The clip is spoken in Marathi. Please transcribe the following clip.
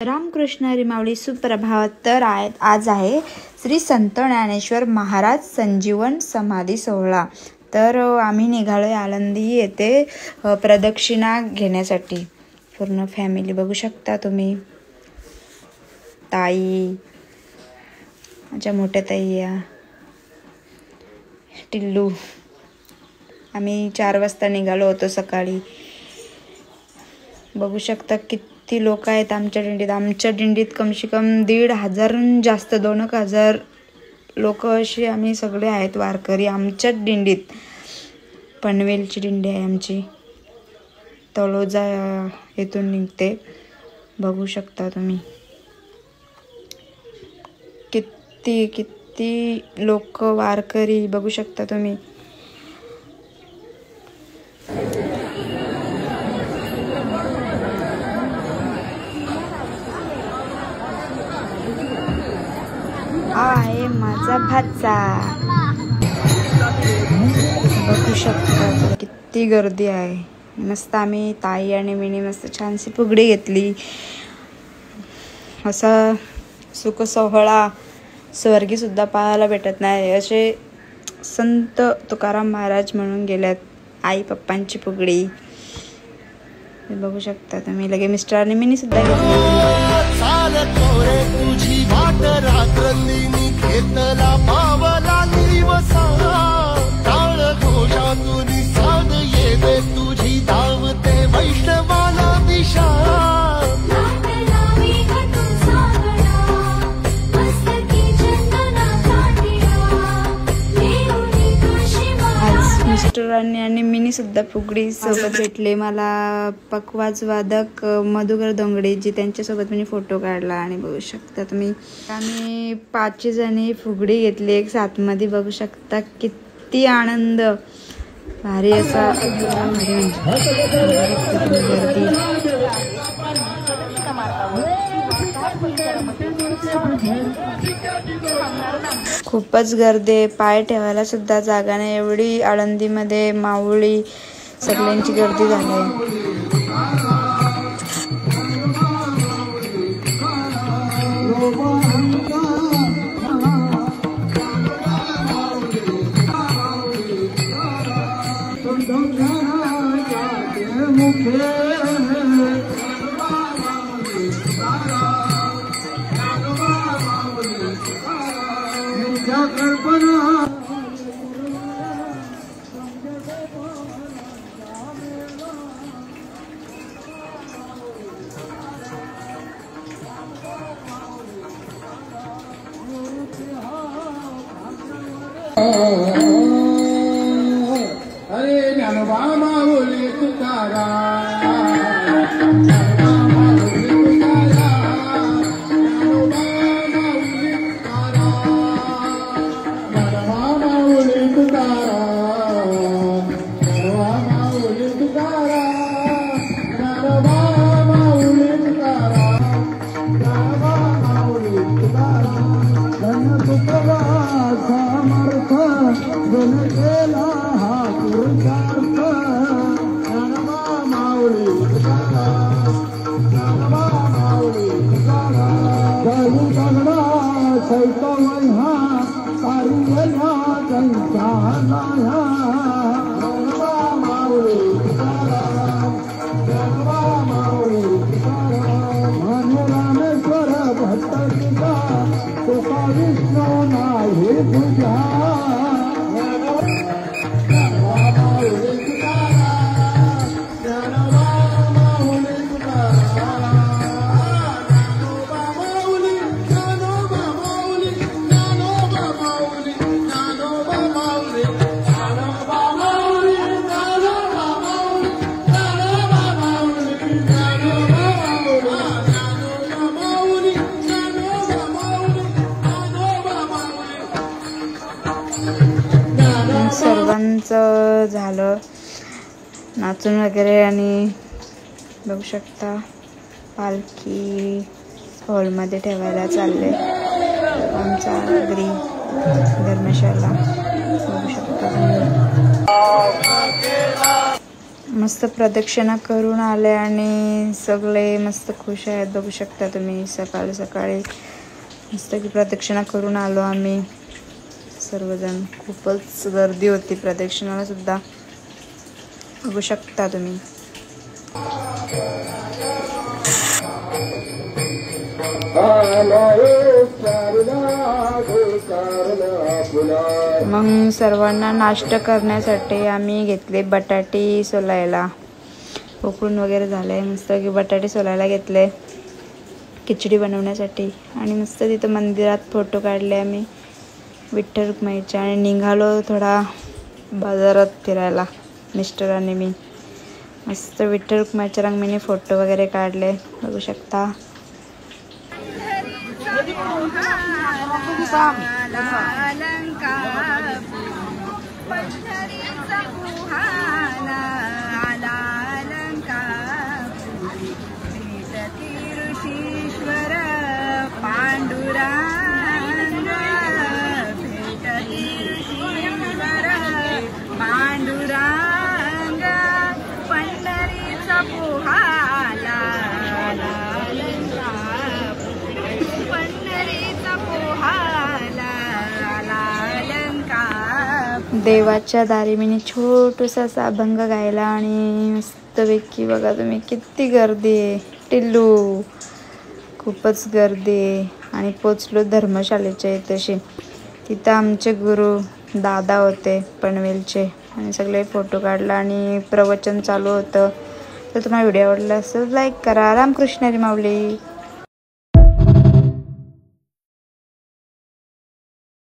रामकृष्ण हरी माऊली सुप्रभात। तर आज आहे श्री संत ज्ञानेश्वर महाराज संजीवन समाधी सोहळा। तर आम्ही निघालोय आळंदी येथे प्रदक्षिणा घेण्यासाठी। पूर्ण फॅमिली बघू शकता तुम्ही, ताई, माझ्या मोठ्या ताई, टिल्लू। आम्ही 4 वाजता निघालो होतो सकाळी। बघू शकता किती लोक आहेत आमच्या दिंडीत। आमच्या दिंडीत कमसे कम 1,500 जास्त 2,000 लोक अशी आम्ही सगळे आहेत वारकरी आमच्या दिंडीत। पनवेलची दिंडी आहे आमची, तळोजा येथून निघते। बघू शकता तुम्ही किती लोक वारकरी बघू शकता तुम्ही। आहे माझा भाचा, बघू शकता किती गर्दी आहे। मस्त आम्ही ताई आणि मिनी मस्त छानशी फुगडी घेतली। असा सुख सोहळा स्वर्गी सुद्धा पाहायला भेटत नाही। असे संत तुकाराम महाराज म्हणून गेल्यात। आई पप्पांची फुगडी बघू शकता तुम्ही। लगे मिस्टरांनी मिनी सुद्धा घेतला पावला दिवसा टाळ घोषातून साध येते तुझी धावते वैष्णवाला दिशा। मिस्टरांनी आणि मिनी सुद्धा फुगडी सोबत भेटले मला। पकवाज वादक मधुकर दोंगडेजी त्यांच्यासोबत मी फोटो काढला। आणि बघू शकता तुम्ही आम्ही 5 जणी फुगडी घेतली एक साथ मध्ये। बघू शकता किती आनंद भारी असा खूपच गर्दी, पाय ठेवायला सुद्धा जागा नाही एवढी आळंदीमध्ये माऊली सगळ्यांची गर्दी झाली। अरे ज्ञानोबा माऊली तुकाराम, सर्वांचं झालं नाचून वगैरे। आणि बघू शकता पालखी हॉलमध्ये ठेवायला चालले आमचा घरी धर्मशाला। बघू शकता मस्त प्रदक्षिणा करून आले आणि सगळे मस्त खुश आहेत. बघू शकता तुम्ही सकाळी सकाळी मस्त की प्रदक्षिणा करून आलो आम्ही सर्वजण. खूपच गर्दी होती प्रदक्षिणाला सुद्धा, बघू शकता तुम्ही. मग सर्वांना नाश्ता करण्यासाठी आम्ही घेतले बटाटे सोलायला. उकळून वगैरे झाले मस्त की बटाटे सोलायला घेतले खिचडी बनवण्यासाठी. आणि मस्त तिथं मंदिरात फोटो काढले आम्ही विठ्ठल रुक्माईचे. आणि निघालो थोडा बाजारात फिरायला मिस्टर आणि मी. मस्त विठ्ठल रुक्माईच्या रंगमीने फोटो वगैरे काढले, बघू शकता. देवाच्या दारी मी छोटूसा असा अभंग गायला. आणि मस्तपैकी बघा तुम्ही किती गर्दी आहे. टिल्लू खूपच गर्दी आहे. आणि पोचलो धर्मशाळेच्या इथेशी. तिथं आमचे गुरु दादा होते पनवेलचे आणि सगळे फोटो काढला आणि प्रवचन चालू होतं. तर तुम्हाला व्हिडिओ आवडला असेल लाईक करा. रामकृष्ण हरी माऊली.